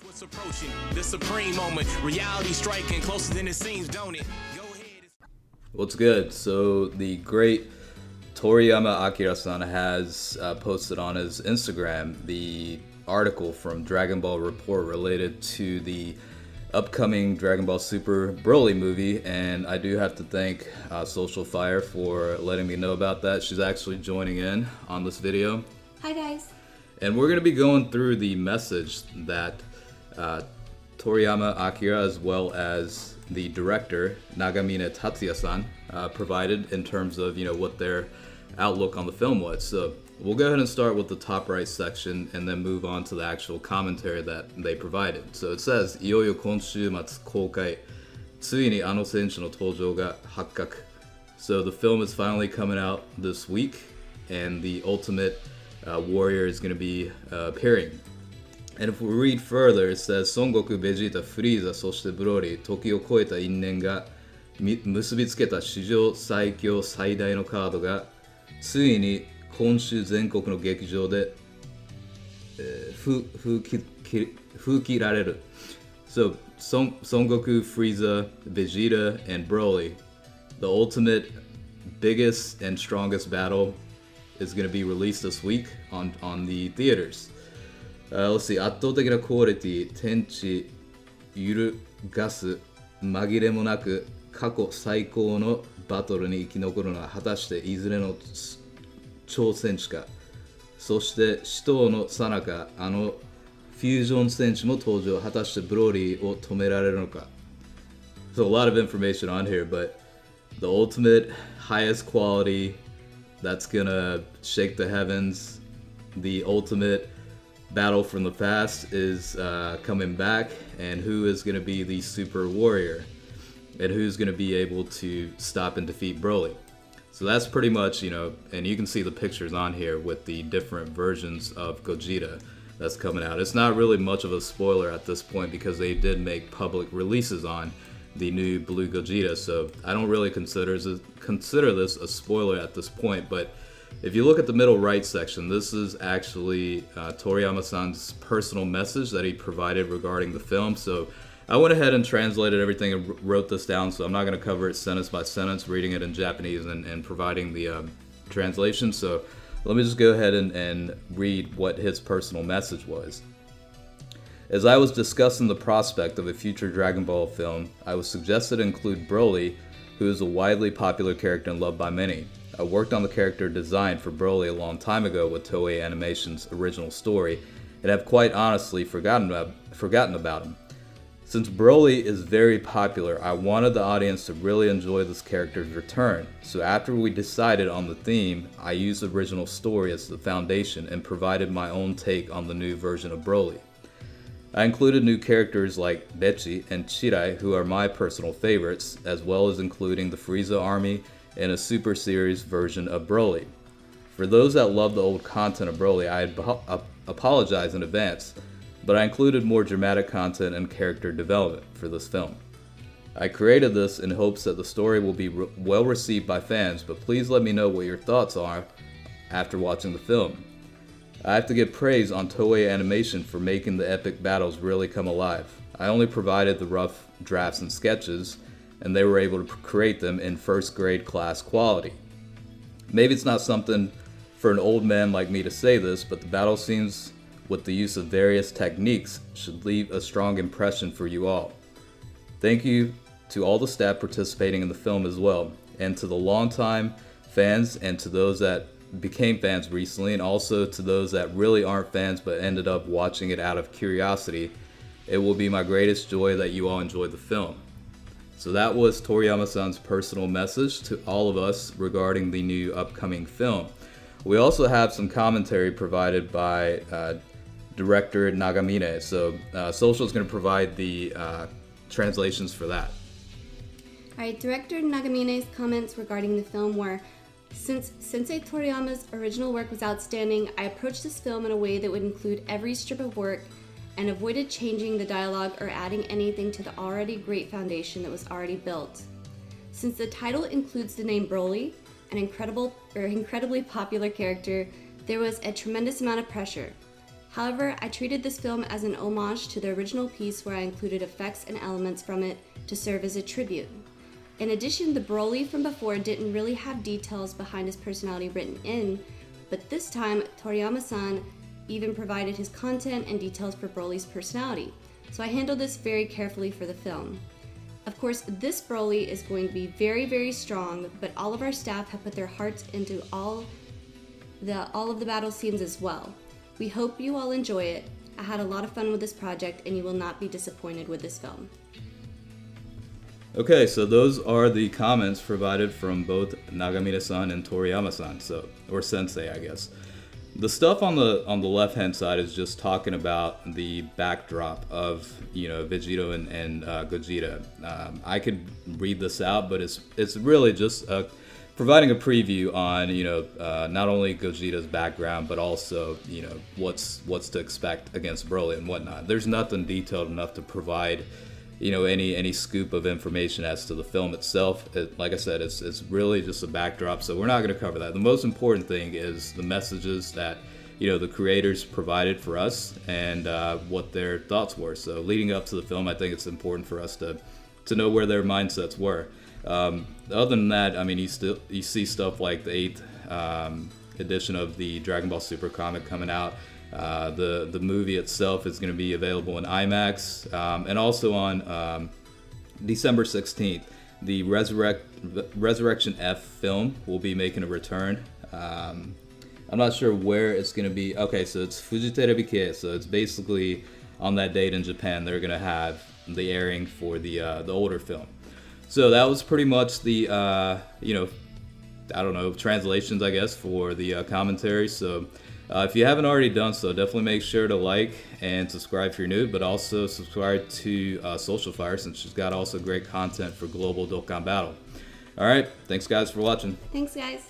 What's approaching the supreme moment, reality striking closer than it seems, don't it? Go ahead. What's good? So the great Toriyama Akira-san has posted on his Instagram the article from Dragon Ball Report related to the upcoming Dragon Ball Super Broly movie, and I do have to thank Social Fire for letting me know about that. She's actually joining in on this video. Hi guys. And we're going to be going through the message that Toriyama Akira, as well as the director Nagamine Tatsuya-san, provided in terms of what their outlook on the film was. So we'll go ahead and start with the top right section and then move on to the actual commentary that they provided. So it says, いよいよ今週末公開。ついにあの選手の登場が発覚. So the film is finally coming out this week, and the Ultimate Warrior is going to be appearing. And if we read further, it says, 孫悟空、ベジータ、フリーザ、そしてブロリー、時を超えた因縁が結びつけた史上最強最大のカードがついに今週全国の劇場で封切られる。So, Son Goku, Frieza, Vegeta, and Broly, the ultimate, biggest, and strongest battle is going to be released this week on the theaters. Let's see, 圧倒的なクオリティ、天地揺るがす紛れもなく過去最高のバトルに生き残るのは果たしていずれの挑戦者か。そして死闘の最中、あのフュージョン選手も登場。果たしてブロリーを止められるのか。So a lot of information on here, but the ultimate, highest quality that's gonna shake the heavens, the ultimate battle from the past is coming back, and who is going to be the super warrior and who's going to be able to stop and defeat Broly. So that's pretty much, and you can see the pictures on here with the different versions of Gogeta that's coming out. It's not really much of a spoiler at this point because they did make public releases on the new Blue Gogeta, so I don't really consider this a spoiler at this point. But if you look at the middle right section, this is actually Toriyama-san's personal message that he provided regarding the film. So I went ahead and translated everything and wrote this down, so I'm not going to cover it sentence by sentence, reading it in Japanese and providing the translation. So let me just go ahead and read what his personal message was. As I was discussing the prospect of a future Dragon Ball film, I was suggested to include Broly, who is a widely popular character and loved by many. I worked on the character design for Broly a long time ago with Toei Animation's original story, and have quite honestly forgotten about him. Since Broly is very popular, I wanted the audience to really enjoy this character's return. So after we decided on the theme, I used the original story as the foundation and provided my own take on the new version of Broly. I included new characters like Bechi and Chirai, who are my personal favorites, as well as including the Frieza army and a Super Series version of Broly. For those that love the old content of Broly, I apologize in advance, but I included more dramatic content and character development for this film. I created this in hopes that the story will be well received by fans, but please let me know what your thoughts are after watching the film. I have to give praise on Toei Animation for making the epic battles really come alive. I only provided the rough drafts and sketches, and they were able to create them in first grade class quality. Maybe it's not something for an old man like me to say this, but the battle scenes with the use of various techniques should leave a strong impression for you all. Thank you to all the staff participating in the film as well, and to the longtime fans and to those that became fans recently, and also to those that really aren't fans but ended up watching it out of curiosity. It will be my greatest joy that you all enjoy the film. So that was Toriyama-san's personal message to all of us regarding the new upcoming film. We also have some commentary provided by director Nagamine. So Social is going to provide the translations for that. Alright, director Nagamine's comments regarding the film were, since Sensei Toriyama's original work was outstanding, I approached this film in a way that would include every strip of work and avoided changing the dialogue or adding anything to the already great foundation that was already built. Since the title includes the name Broly, an incredibly popular character, there was a tremendous amount of pressure. However, I treated this film as an homage to the original piece where I included effects and elements from it to serve as a tribute. In addition, the Broly from before didn't really have details behind his personality written in, but this time Toriyama-san even provided his content and details for Broly's personality, so I handled this very carefully for the film. Of course, this Broly is going to be very, very strong, but all of our staff have put their hearts into all of the battle scenes as well. We hope you all enjoy it. I had a lot of fun with this project, and you will not be disappointed with this film. Okay, so those are the comments provided from both Nagamine-san and Toriyama-san, or Sensei, I guess. The stuff on the left-hand side is just talking about the backdrop of, Vegito and Gogeta. I could read this out, but it's really just providing a preview on, not only Gogeta's background, but also, what's to expect against Broly and whatnot. There's nothing detailed enough to provide, any scoop of information as to the film itself. Like I said, it's really just a backdrop, so we're not going to cover that. The most important thing is the messages that, the creators provided for us and what their thoughts were. So leading up to the film, I think it's important for us to know where their mindsets were. Other than that, I mean, you see stuff like the 8th edition of the Dragon Ball Super comic coming out. The movie itself is going to be available in IMAX, and also on December 16th, the Resurrection F film will be making a return. I'm not sure where it's going to be. Okay, so it's Fujiterebi Kei, so it's basically on that date in Japan they're going to have the airing for the older film. So that was pretty much the translations, I guess, for the commentary. So if you haven't already done so, definitely make sure to like and subscribe if you're new, but also subscribe to Social Fire, since she's got also great content for Global Dokkan Battle. All right, thanks guys for watching. Thanks, guys.